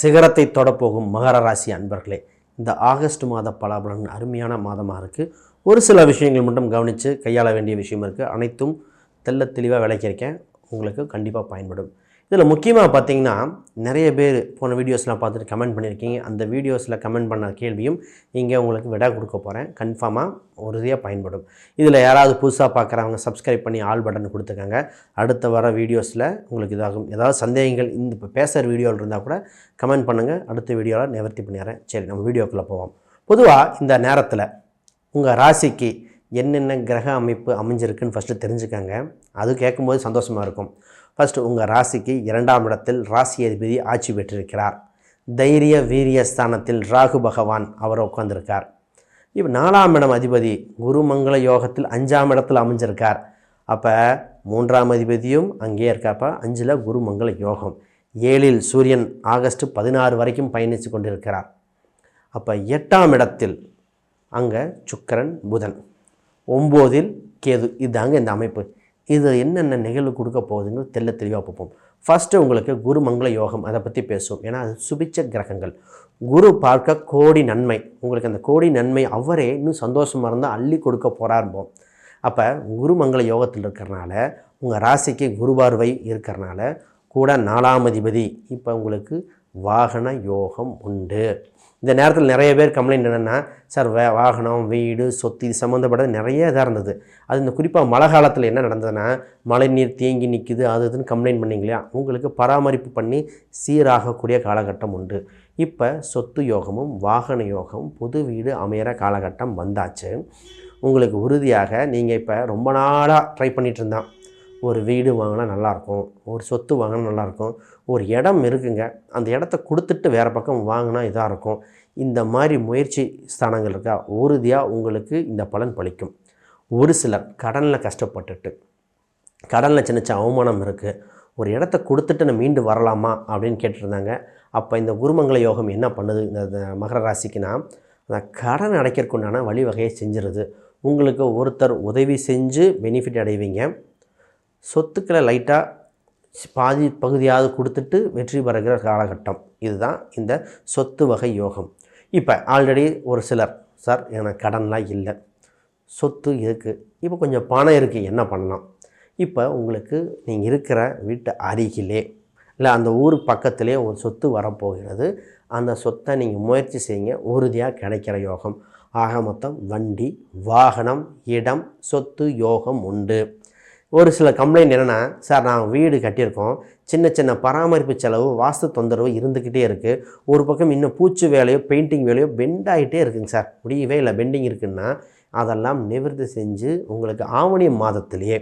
சிகரத்தை தொடப்போகும் மகர ராசி அன்பர்களே, இந்த ஆகஸ்ட் மாத பலாபலன் அருமையான மாதமாக இருக்குது. ஒரு சில விஷயங்கள் மட்டும் கவனித்து கையாள வேண்டிய விஷயம் இருக்குது. அனைத்தும் தெள்ள தெளிவாக விளக்கியிருக்கேன், உங்களுக்கு கண்டிப்பாக பயன்படும். இதில் முக்கியமாக பார்த்தீங்கன்னா, நிறைய பேர் போன வீடியோஸ்லாம் பார்த்துட்டு கமெண்ட் பண்ணியிருக்கீங்க. அந்த வீடியோஸில் கமெண்ட் பண்ண கேள்வியும் இங்கே உங்களுக்கு விடா கொடுக்க போகிறேன். கன்ஃபார்மாக உறுதியாக பயன்படும். இதில் யாராவது புதுசாக பார்க்குறவங்க சப்ஸ்கிரைப் பண்ணி ஆல் பட்டன் கொடுத்துக்கோங்க. அடுத்த வர வீடியோஸில் உங்களுக்கு இதாகும். ஏதாவது சந்தேகங்கள் இந்த இப்போ பேசுகிற வீடியோவில் இருந்தால் கூட கமெண்ட் பண்ணுங்கள். அடுத்த வீடியோவில் நிவர்த்தி பண்ணிடுறேன். சரி, நம்ம வீடியோக்குள்ளே போவோம். பொதுவாக இந்த நேரத்தில் உங்கள் ராசிக்கு என்னென்ன கிரக அமைப்பு அமைஞ்சிருக்குன்னு ஃபஸ்ட்டு தெரிஞ்சுக்கங்க. அது கேட்கும்போது சந்தோஷமாக இருக்கும். ஃபஸ்ட்டு உங்கள் ராசிக்கு 2ஆம் இடத்தில் ராசி அதிபதி ஆட்சி பெற்றிருக்கிறார். தைரிய வீரிய ஸ்தானத்தில் ராகு பகவான் அவர் உட்கார்ந்துருக்கார். இப்போ 4ஆம் இடம் அதிபதி குருமங்கள யோகத்தில் 5ஆம் இடத்தில் அமைஞ்சிருக்கார். அப்போ 3ஆம் அதிபதியும் அங்கேயே இருக்காப்போ 5இல் குருமங்கள யோகம். 7இல் சூரியன் ஆகஸ்ட் 16 வரைக்கும் பயணித்து கொண்டிருக்கிறார். அப்போ 8ஆம் இடத்தில் அங்கே சுக்கிரன் புதன், 9இல் கேது. இதுதாங்க இந்த அமைப்பு. இது என்னென்ன நிகழ்வு கொடுக்க போகுதுன்னு தெள்ள தெளிவாக பார்ப்போம். ஃபஸ்ட்டு உங்களுக்கு குருமங்கள யோகம், அதை பற்றி பேசுவோம். ஏன்னா அது சுபிச்ச கிரகங்கள். குரு பார்க்க கோடி நன்மை. உங்களுக்கு அந்த கோடி நன்மை அவரே இன்னும் சந்தோஷமாக இருந்தால் அள்ளி கொடுக்க போகிறாருப்போம். அப்போ குருமங்கள யோகத்தில் இருக்கிறனால உங்கள் ராசிக்கு குரு பார்வை இருக்கிறனால கூட 4ஆம் அதிபதி இப்போ உங்களுக்கு வாகன யோகம் உண்டு. இந்த நேரத்தில் நிறைய பேர் கம்ப்ளைண்ட் என்னென்னா, சார் வாகனம் வீடு சொத்து இது சம்மந்தப்பட்டது நிறைய இதாக இருந்தது. அது இந்த குறிப்பாக மழை காலத்தில் என்ன நடந்ததுன்னா, மழை நீர் தேங்கி நிற்குது அது இதுன்னு கம்ப்ளைண்ட் பண்ணிங்க இல்லையா, உங்களுக்கு பராமரிப்பு பண்ணி சீராகக்கூடிய காலகட்டம் உண்டு. இப்போ சொத்து யோகமும் வாகன யோகமும் புது வீடு அமையிற காலகட்டம் வந்தாச்சு. உங்களுக்கு உறுதியாக நீங்கள் இப்போ ரொம்ப நாளாக ட்ரை பண்ணிகிட்டு இருந்தான், ஒரு வீடு வாங்கினா நல்லாயிருக்கும், ஒரு சொத்து வாங்கினா நல்லாயிருக்கும், ஒரு இடம் இருக்குங்க, அந்த இடத்த கொடுத்துட்டு வேறு பக்கம் வாங்கினா இதாக இருக்கும், இந்த மாதிரி முயற்சி ஸ்தானங்கள் இருக்கா, உறுதியாக உங்களுக்கு இந்த பலன் பலிக்கும். ஒரு சிலர் கடனில் கஷ்டப்பட்டுட்டு, கடனில் சின்ன சின்ன அவமானம் இருக்குது, ஒரு இடத்த கொடுத்துட்டு நான் மீண்டு வரலாமா அப்படின்னு கேட்டுருந்தாங்க. அப்போ இந்த குருமங்கள யோகம் என்ன பண்ணுது இந்த மகர ராசிக்குன்னா, அந்த கடன் அடைக்கிறதுக்குண்டான வழிவகையை செஞ்சிருது. உங்களுக்கு ஒருத்தர் உதவி செஞ்சு பெனிஃபிட் அடைவீங்க. சொத்துக்களை லைட்டாக பாதி பகுதியாவது கொடுத்துட்டு வெற்றி பெறுகிற காலகட்டம். இதுதான் இந்த சொத்து வகை யோகம். இப்போ ஆல்ரெடி ஒரு சிலர், சார் எனக்கு கடன்லாம் இல்லை, சொத்து இருக்குது, இப்போ கொஞ்சம் பணம் இருக்குது, என்ன பண்ணலாம்? இப்போ உங்களுக்கு நீங்கள் இருக்கிற வீட்டு அருகிலே இல்லை அந்த ஊர் பக்கத்திலே ஒரு சொத்து வரப்போகிறது. அந்த சொத்தை நீங்கள் முயற்சி செய்யுங்க, உறுதியாக கிடைக்கிற யோகம். ஆக மொத்தம் வண்டி வாகனம் இடம் சொத்து யோகம் உண்டு. ஒரு சில கம்ப்ளைண்ட் என்னென்னா, சார் நாங்கள் வீடு கட்டியிருக்கோம், சின்ன சின்ன பராமரிப்பு செலவு வாஸ்து தொந்தரவு இருந்துக்கிட்டே இருக்குது, ஒரு பக்கம் இன்னும் பூச்சி வேலையோ பெயிண்டிங் வேலையோ பெண்ட் ஆகிட்டே இருக்குங்க சார், முடியவே இல்லை, பெண்டிங் இருக்குன்னா அதெல்லாம் நிவர்த்தி செஞ்சு உங்களுக்கு ஆவணி மாதத்திலேயே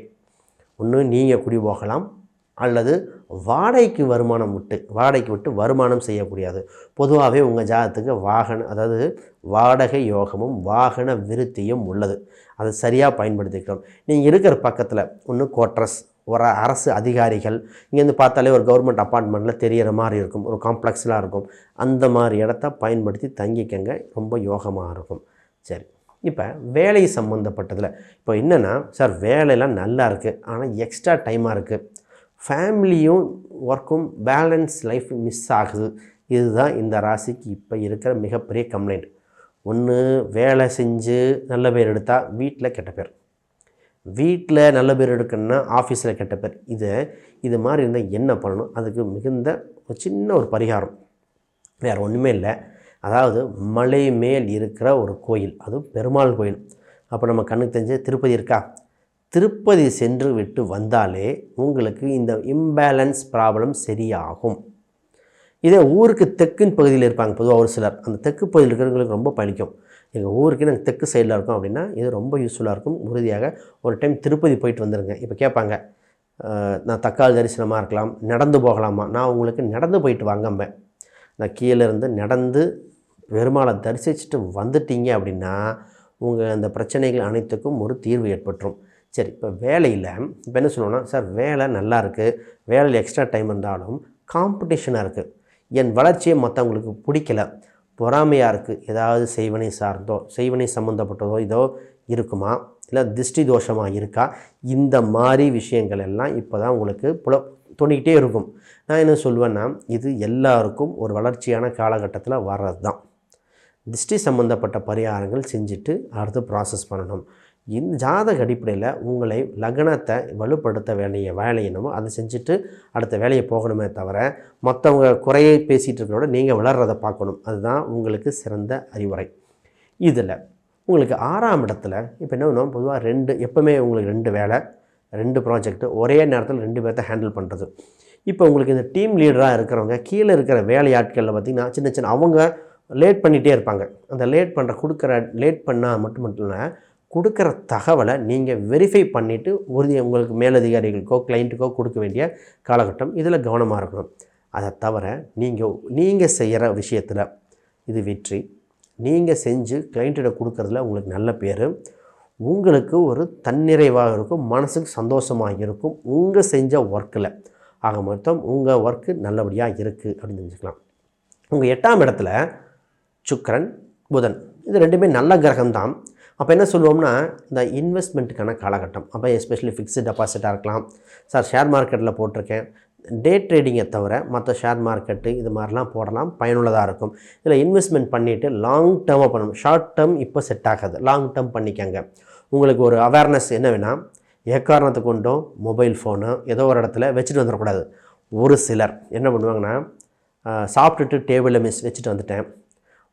ஒன்று நீங்கள் குடி போகலாம் அல்லது வாடகைக்கு விட்டு வருமானம் செய்யக்கூடியது. பொதுவாகவே உங்கள் ஜாதகத்துக்கு அதாவது வாடகை யோகமும் வாகன விருத்தியும் உள்ளது. அதை சரியாக பயன்படுத்திக்கிறோம். நீங்கள் இருக்கிற பக்கத்தில் ஒன்று கோட்ரஸ், ஒரு அரசு அதிகாரிகள், இங்கேருந்து பார்த்தாலே ஒரு கவர்மெண்ட் அப்பார்ட்மெண்ட்டில் தெரிகிற மாதிரி இருக்கும், ஒரு காம்ப்ளெக்ஸ்லாம் இருக்கும், அந்த மாதிரி இடத்த பயன்படுத்தி தங்கிக்கங்க, ரொம்ப யோகமாக இருக்கும். சரி, இப்போ வேலை சம்மந்தப்பட்டதில் இப்போ என்னென்னா, சார் வேலையெல்லாம் நல்லா இருக்குது, ஆனால் எக்ஸ்ட்ரா டைமாக இருக்குது, ஃபேமிலியும் ஒர்க்கும் பேலன்ஸ் லைஃப் மிஸ் ஆகுது. இதுதான் இந்த ராசிக்கு இப்போ இருக்கிற மிகப்பெரிய கம்ப்ளைண்ட். ஒன்று வேலை செஞ்சு நல்ல பேர் எடுத்தால் வீட்டில் கெட்ட பேர், வீட்டில் நல்ல பேர் எடுக்கணுன்னா ஆஃபீஸில் கெட்ட பேர். இது மாதிரி இருந்தால் என்ன பண்ணணும்? அதுக்கு மிகுந்த ஒரு சின்ன ஒரு பரிகாரம், வேறு ஒன்றுமே இல்லை. அதாவது மலை மேல் இருக்கிற ஒரு கோயில், அதுவும் பெருமாள் கோயில். அப்போ நம்ம கண்ணுக்கு தெரிஞ்ச திருப்பதி இருக்கா, திருப்பதி சென்று விட்டு வந்தாலே உங்களுக்கு இந்த இம்பேலன்ஸ் ப்ராப்ளம் சரியாகும். இதே ஊருக்கு தெற்கின் பகுதியில் இருப்பாங்க பொதுவாக ஒரு சிலர், அந்த தெற்கு பகுதியில் இருக்கிறவங்களுக்கு ரொம்ப பழிக்கும். எங்கள் ஊருக்கு நாங்கள் தெற்கு சைடில் இருக்கோம் அப்படின்னா இது ரொம்ப யூஸ்ஃபுல்லாக இருக்கும். உறுதியாக ஒரு டைம் திருப்பதி போயிட்டு வந்துடுங்க. இப்போ கேட்பாங்க, நான் தக்காளி தரிசனமாக இருக்கலாம், நடந்து போகலாமா? நான் உங்களுக்கு நடந்து போயிட்டு வாங்கம்பேன். நான் கீழே இருந்து நடந்து பெருமாளை தரிசிச்சுட்டு வந்துட்டீங்க அப்படின்னா உங்கள் அந்த பிரச்சனைகள் அனைத்துக்கும் ஒரு தீர்வு ஏற்பட்டுரும். சரி, இப்போ வேலையில் இப்போ என்ன சொல்லணும்னா, சார் வேலை நல்லா இருக்குது, வேலையில் எக்ஸ்ட்ரா டைம் இருந்தாலும் காம்படிஷனாக இருக்குது, என் வளர்ச்சியை மற்றவங்களுக்கு பிடிக்கல, பொறாமையாக இருக்குது, ஏதாவது செய்வனை சம்மந்தப்பட்டதோ இதோ இருக்குமா, இல்லை திருஷ்டி தோஷமாக இருக்கா, இந்த மாதிரி விஷயங்கள் எல்லாம் இப்போ தான் உங்களுக்கு தோணிக்கிட்டே இருக்கும். நான் என்ன சொல்லுவேன்னா, இது எல்லாருக்கும் ஒரு வளர்ச்சியான காலகட்டத்தில் வர்றது தான். திருஷ்டி சம்மந்தப்பட்ட பரிகாரங்கள் செஞ்சுட்டு அடுத்து ப்ராசஸ் பண்ணணும். இந்த ஜாதக அடிப்படையில் உங்களை லக்னத்தை வலுப்படுத்த வேண்டிய வேலை என்னமோ அதை செஞ்சுட்டு அடுத்த வேலையை போகணுமே தவிர, மற்றவங்க குறையை பேசிகிட்டு இருக்கிறோட நீங்கள் வளர்கிறத பார்க்கணும். அதுதான் உங்களுக்கு சிறந்த அறிவுரை. இதில் உங்களுக்கு 6ஆம் இடத்துல இப்போ என்ன பண்ணுவோம், பொதுவாக எப்போவுமே உங்களுக்கு 2 வேலை 2 ப்ராஜெக்ட் ஒரே நேரத்தில் 2 பேர்த்த ஹேண்டில் பண்ணுறது. இப்போ உங்களுக்கு இந்த டீம் லீடராக இருக்கிறவங்க கீழே இருக்கிற வேலையாட்களில் பார்த்திங்கன்னா சின்ன சின்ன அவங்க லேட் பண்ணிகிட்டே இருப்பாங்க. அந்த லேட் பண்ணால் மட்டும் இல்லை, கொடுக்குற தகவலை நீங்கள் வெரிஃபை பண்ணிவிட்டு உங்களுக்கு மேலதிகாரிகளுக்கோ கிளைண்ட்டுக்கோ கொடுக்க வேண்டிய காலகட்டம். இதில் கவனமாக இருக்கணும். அதை தவிர நீங்கள் செய்கிற விஷயத்தில் இது வெற்றி. நீங்கள் செஞ்சு கிளைண்ட்டிட கொடுக்குறதுல உங்களுக்கு நல்ல பேர், உங்களுக்கு ஒரு தன்னிறைவாக இருக்கும், மனசுக்கு சந்தோஷமாக இருக்கும் உங்கள் செஞ்ச ஒர்க்கில். ஆக மொத்தம் உங்கள் ஒர்க்கு நல்லபடியாக இருக்குது அப்படின்னு தெரிஞ்சுக்கலாம். உங்கள் 8ஆம் இடத்துல சுக்கிரன், புதன் இது 2மே நல்ல கிரகம்தான். அப்போ என்ன சொல்லுவோம்னா, இந்த இன்வெஸ்ட்மெண்ட்டுக்கான காலகட்டம். அப்போ எஸ்பெஷலி ஃபிக்ஸ்டு டெபாசிட்டாக இருக்கலாம். சார் ஷேர் மார்க்கெட்டில் போட்டிருக்கேன், டே ட்ரேடிங்கை தவிர மற்ற ஷேர் மார்க்கெட்டு இது மாதிரிலாம் போடலாம், பயனுள்ளதாக இருக்கும். இதில் இன்வெஸ்ட்மெண்ட் பண்ணிவிட்டு லாங் டேர்மாக பண்ணணும். ஷார்ட் டேர்ம் இப்போ செட் ஆகாது, லாங் டேர்ம் பண்ணிக்கங்க. உங்களுக்கு ஒரு அவேர்னஸ் என்ன வேணால், எக்காரணத்தை கொண்டும் மொபைல் ஃபோனு ஏதோ ஒரு இடத்துல வச்சுட்டு வந்துடக்கூடாது. ஒரு சிலர் என்ன பண்ணுவாங்கன்னா, சாப்பிட்டுட்டு டேபிளில் வச்சுட்டு வந்துட்டேன்,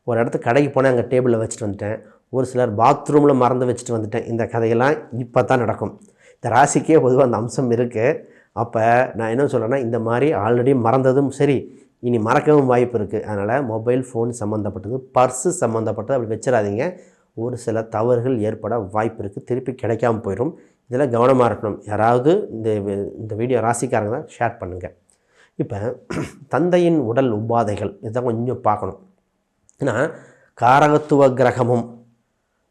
ஒரு இடத்துக்கு கடைக்கு போனேன் அங்கே டேபிளில் வச்சுட்டு வந்துட்டேன், ஒரு சிலர் பாத்ரூமில் மறந்து வச்சுட்டு வந்துட்டேன். இந்த கதையெல்லாம் இப்போ தான் நடக்கும். இந்த ராசிக்கே பொதுவாக அந்த அம்சம் இருக்குது. அப்போ நான் என்ன சொல்கிறேன்னா, இந்த மாதிரி ஆல்ரெடி மறந்ததும் சரி, இனி மறக்கவும் வாய்ப்பு இருக்குது. அதனால் மொபைல் ஃபோன் சம்மந்தப்பட்டது, பர்ஸு சம்மந்தப்பட்டது அப்படி வச்சிடாதீங்க. ஒரு சில தவறுகள் ஏற்பட வாய்ப்பு இருக்குது, திருப்பி கிடைக்காமல் போயிடும். இதில் கவனமாக இருக்கணும். யாராவது இந்த வீடியோ ராசிக்காரங்க ஷேர் பண்ணுங்கள். இப்போ தந்தையின் உடல் உபாதைகள் இதை கொஞ்சம் பார்க்கணும். ஏன்னா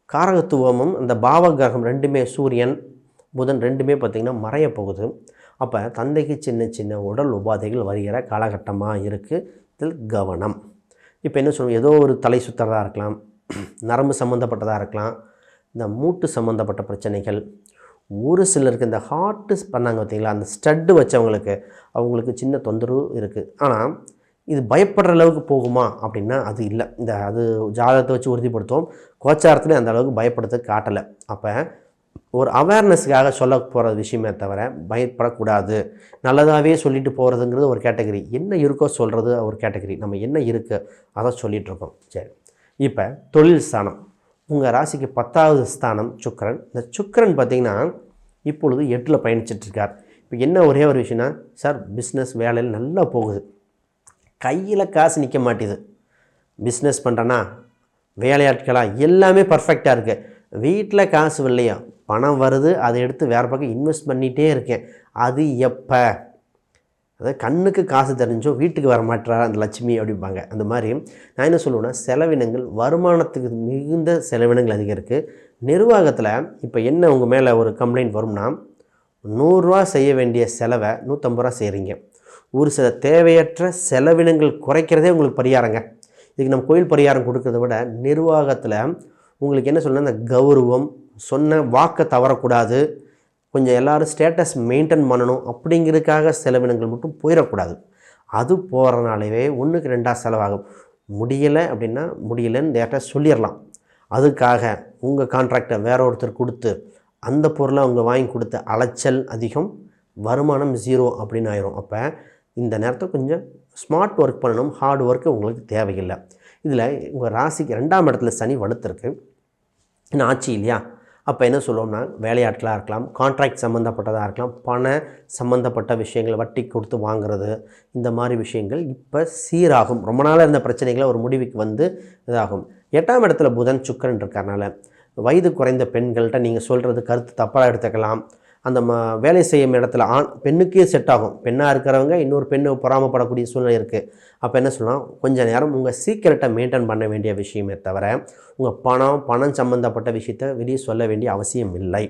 காரகத்துவமும் அந்த பாவ கிரகம் 2மே சூரியன் புதன் 2மே பார்த்திங்கன்னா மறைய போகுது. அப்போ தந்தைக்கு சின்ன சின்ன உடல் உபாதைகள் வருகிற காலகட்டமாக இருக்குது. இதில் கவனம். இப்போ என்ன சொல்லுவோம், ஏதோ ஒரு தலை சுற்றுறதா இருக்கலாம், நரம்பு சம்மந்தப்பட்டதாக இருக்கலாம், இந்த மூட்டு சம்மந்தப்பட்ட பிரச்சனைகள். ஒரு சிலருக்கு இந்த ஹார்ட்டு பண்ணாங்க பார்த்திங்களா, அந்த ஸ்டட்டு அவங்களுக்கு சின்ன தொந்தரவு இருக்குது. ஆனால் இது பயப்படுற அளவுக்கு போகுமா அப்படின்னா அது இல்லை. அது ஜாதகத்தை வச்சு உறுதிப்படுத்தும், கோச்சாரத்துலேயும் அந்த அளவுக்கு பயப்படுத்த காட்டலை. அப்போ ஒரு அவேர்னஸுக்காக சொல்ல போகிற விஷயமே தவிர பயப்படக்கூடாது. நல்லதாகவே சொல்லிட்டு போகிறதுங்கிறது ஒரு கேட்டகரி, என்ன இருக்கோ சொல்கிறது ஒரு கேட்டகரி. நம்ம என்ன இருக்குது அதை சொல்லிகிட்ருக்கோம். சரி, இப்போ தொழில் ஸ்தானம் உங்கள் ராசிக்கு 10வது ஸ்தானம் சுக்கிரன். இந்த சுக்கிரன் பார்த்திங்கன்னா இப்பொழுது 8ல் பயணிச்சிட்ருக்கார். இப்போ என்ன ஒரே ஒரு விஷயம்னா, சார் பிஸ்னஸ் வேலையில் நல்லா போகுது, கையில் காசு நிற்க மாட்டேது, பிஸ்னஸ் பண்ணுறேன்னா வேலையாட்களா எல்லாமே பர்ஃபெக்டாக இருக்குது, வீட்டில் காசு இல்லையா, பணம் வருது, அதை எடுத்து வேறு பக்கம் இன்வெஸ்ட் பண்ணிகிட்டே இருக்கேன், அது எப்போ, அதாவது கண்ணுக்கு காசு தெரிஞ்சோ வீட்டுக்கு வர மாட்டாரா அந்த லட்சுமி அப்படிம்பாங்க. அந்த மாதிரி நான் என்ன சொல்லுவேன்னா, செலவினங்கள் வருமானத்துக்கு மிகுந்த செலவினங்கள் அதிகம் இருக்குது. நிர்வாகத்தில் இப்போ என்ன உங்கள் மேலே ஒரு கம்ப்ளைண்ட் வரும்னா, 100 ரூபா செய்ய வேண்டிய செலவை 150 ரூபா செய்கிறீங்க. ஒரு சில தேவையற்ற செலவினங்கள் குறைக்கிறதே உங்களுக்கு பரிகாரங்க. இதுக்கு நம்ம கோயில் பரிகாரம் கொடுக்கறத விட நிர்வாகத்தில் உங்களுக்கு என்ன சொல்லணும், இந்த கௌரவம், சொன்ன வாக்கை தவறக்கூடாது, கொஞ்சம் எல்லோரும் ஸ்டேட்டஸ் மெயின்டைன் பண்ணணும் அப்படிங்கிறதுக்காக செலவினங்கள் மட்டும் போயிடக்கூடாது. அது போகிறனாலே 1க்கு 2 செலவாகும். முடியலை அப்படின்னா முடியலைன்னு டேரெக்டாக சொல்லிடலாம். அதுக்காக உங்கள் கான்ட்ராக்டை வேற ஒருத்தர் கொடுத்து அந்த பொருளை அவங்க வாங்கி கொடுத்த அலைச்சல் அதிகம், வருமானம் 0 அப்படின்னு ஆயிரும். அப்போ இந்த நேரத்தை கொஞ்சம் ஸ்மார்ட் ஒர்க் பண்ணணும், ஹார்ட் ஒர்க்கு உங்களுக்கு தேவையில்லை. இதில் உங்கள் ராசிக்கு 2ஆம் இடத்துல சனி வலுத்திருக்கு, இன்னும் ஆட்சி இல்லையா. அப்போ என்ன சொல்லுவோம்னா, வேலையாட்களாக இருக்கலாம், கான்ட்ராக்ட் சம்மந்தப்பட்டதாக இருக்கலாம், பண சம்மந்தப்பட்ட விஷயங்கள் வட்டி கொடுத்து வாங்குறது, இந்த மாதிரி விஷயங்கள் இப்போ சீராகும். ரொம்ப நாளாக இருந்த பிரச்சனைகளை ஒரு முடிவுக்கு வந்து இதாகும். 8ஆம் இடத்துல புதன் சுக்கிரன் இருக்கிறனால வயது குறைந்த பெண்கள்கிட்ட நீங்கள் சொல்கிறது கருத்து தப்பாக எடுத்துக்கலாம். அந்த வேலை செய்யும் இடத்துல பெண்ணுக்கே செட் ஆகும். பெண்ணாக இருக்கிறவங்க இன்னொரு பெண்ணு பொறாமப்படக்கூடிய சூழ்நிலை இருக்குது. அப்போ என்ன சொல்லலாம், கொஞ்சம் நேரம் உங்கள் சீக்கிரட்டை மெயின்டைன் பண்ண வேண்டிய விஷயமே தவிர உங்கள் பணம் சம்மந்தப்பட்ட விஷயத்தை வெளியே சொல்ல வேண்டிய அவசியம் இல்லை.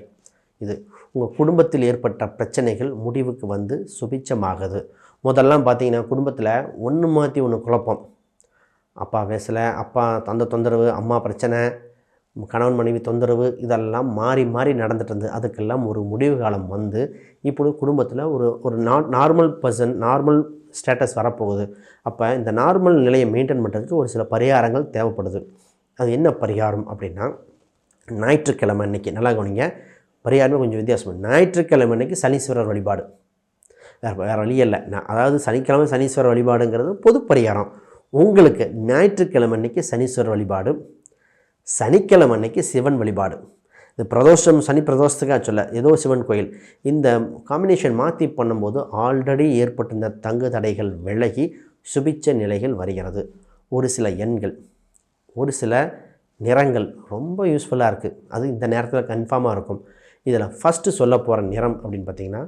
இது உங்கள் குடும்பத்தில் ஏற்பட்ட பிரச்சனைகள் முடிவுக்கு வந்து சுபிச்சமாகுது. முதல்லாம் பார்த்தீங்கன்னா குடும்பத்தில் ஒன்று மாற்றி ஒன்று குழப்பம், அப்பா பேசலை, அப்பா அந்த தொந்தரவு, அம்மா பிரச்சனை, கணவன் மனைவி தொந்தரவு, இதெல்லாம் மாறி மாறி நடந்துட்டு இருந்தது. அதுக்கெல்லாம் ஒரு முடிவு காலம் வந்து இப்போது குடும்பத்தில் ஒரு நார்மல் பர்சன், நார்மல் ஸ்டேட்டஸ் வரப்போகுது. அப்போ இந்த நார்மல் நிலையை மெயின்டைன் பண்ணுறதுக்கு ஒரு சில பரிகாரங்கள் தேவைப்படுது. அது என்ன பரிகாரம் அப்படின்னா, ஞாயிற்றுக்கிழமை அன்றைக்கி நல்லா கவனிங்க, பரிகாரமே கொஞ்சம் வித்தியாசம். ஞாயிற்றுக்கிழமை அன்றைக்கி சனீஸ்வரர் வழிபாடு, வேறு வழியே இல்லை. அதாவது சனிக்கிழமை சனீஸ்வரர் வழிபாடுங்கிறது பொது பரிகாரம். உங்களுக்கு ஞாயிற்றுக்கிழமை அன்றைக்கி சனீஸ்வரர் வழிபாடு, சனிக்கிழமை அன்றைக்கி சிவன் வழிபாடு. இது பிரதோஷம், சனி பிரதோஷத்துக்காக சொல்ல, ஏதோ சிவன் கோயில். இந்த காம்பினேஷன் மாற்றி பண்ணும்போது ஆல்ரெடி ஏற்பட்டிருந்த தங்கு தடைகள் விலகி சுபிச்ச நிலைகள் வருகிறது. ஒரு சில எண்கள், ஒரு சில நிறங்கள் ரொம்ப யூஸ்ஃபுல்லாக இருக்குது. அது இந்த நேரத்தில் கன்ஃபார்மாக இருக்கும். இதில் ஃபஸ்ட்டு சொல்ல போகிற நிறம் அப்படின்னு பார்த்திங்கன்னா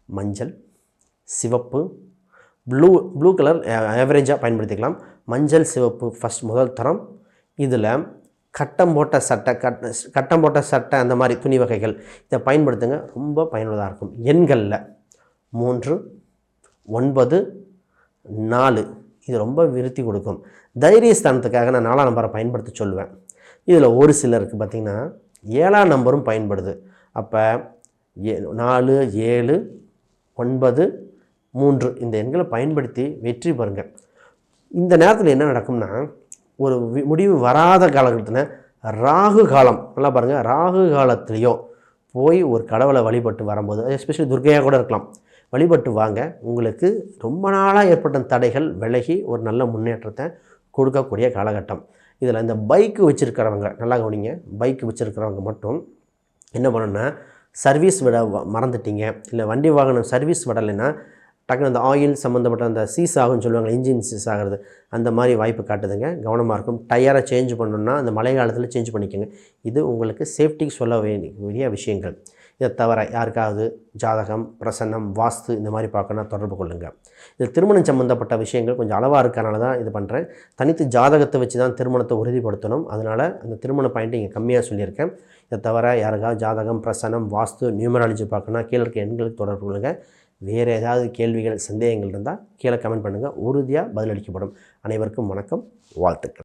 மஞ்சள், சிவப்பு, ப்ளூ கலர் ஆவரேஜாக பயன்படுத்திக்கலாம். மஞ்சள், சிவப்பு ஃபஸ்ட் முதல் தரம். இதில் கட்டம் போட்ட சட்டை அந்த மாதிரி துணி வகைகள் இதை பயன்படுத்துங்க, ரொம்ப பயனுள்ளதாக இருக்கும். எண்களில் 3, 9, 4 இது ரொம்ப விருத்தி கொடுக்கும். தைரியஸ்தானத்துக்காக நான் 4ஆம் நம்பரை பயன்படுத்த சொல்லுவேன். இதில் ஒரு சிலருக்கு பார்த்திங்கன்னா 7ஆம் நம்பரும் பயன்படுது. அப்போ 4, 7, 9, 3 இந்த எண்களை பயன்படுத்தி வெற்றி பெறுங்க. இந்த நேரத்தில் என்ன நடக்கும்னா, ஒரு முடிவு வராத காலகட்டத்தில் ராகு காலம், நல்லா பாருங்கள், ராகு காலத்துலேயோ போய் ஒரு கடவுளை வழிபட்டு வரும்போது, எஸ்பெஷலி துர்க்கையாக கூட இருக்கலாம், வழிபட்டு வாங்க. உங்களுக்கு ரொம்ப நாளாக ஏற்பட்ட தடைகள் விலகி ஒரு நல்ல முன்னேற்றத்தை கொடுக்கக்கூடிய காலகட்டம். இதில் இந்த பைக்கு வச்சுருக்கிறவங்க நல்லா கவனிங்க, பைக்கு வச்சுருக்கிறவங்க மட்டும் என்ன பண்ணணுன்னா, சர்வீஸ் விட மறந்துட்டீங்க, இல்லை வண்டி வாகனம் சர்வீஸ் விடலைன்னா டக்குனு அந்த ஆயில் சம்மந்தப்பட்ட அந்த சீஸ் ஆகும்னு சொல்லுவாங்க, இன்ஜின் சீஸ் ஆகிறது, அந்த மாதிரி வாய்ப்பு காட்டுதுங்க. கவனமாக இருக்கும். டயரை சேஞ்ச் பண்ணணுன்னா அந்த மழை காலத்தில் சேஞ்ச் பண்ணிக்கோங்க. இது உங்களுக்கு சேஃப்டிக்கு சொல்ல வேண்டிய விஷயங்கள். இதை தவிர யாருக்காவது ஜாதகம், பிரசன்னம், வாஸ்து இந்த மாதிரி பார்க்கணுன்னா தொடர்பு கொள்ளுங்கள். இது திருமணம் சம்மந்தப்பட்ட விஷயங்கள் கொஞ்சம் அளவாக இருக்கனால தான் இது பண்ணுறேன். தனித்து ஜாதகத்தை வச்சு தான் திருமணத்தை உறுதிப்படுத்தணும். அதனால் அந்த திருமண பாயிண்ட்டு இங்கே கம்மியாக சொல்லியிருக்கேன். இதை தவிர யாருக்காவது ஜாதகம், பிரசன்னம், வாஸ்து, நியூமராலஜி பார்க்கணுன்னா கீழே இருக்க எண்களுக்கு தொடர்பு கொள்ளுங்கள். வேறு ஏதாவது கேள்விகள், சந்தேகங்கள் இருந்தால் கீழே கமெண்ட் பண்ணுங்கள், உறுதியாக பதிலளிக்கப்படும். அனைவருக்கும் வணக்கம், வாழ்த்துக்கள்.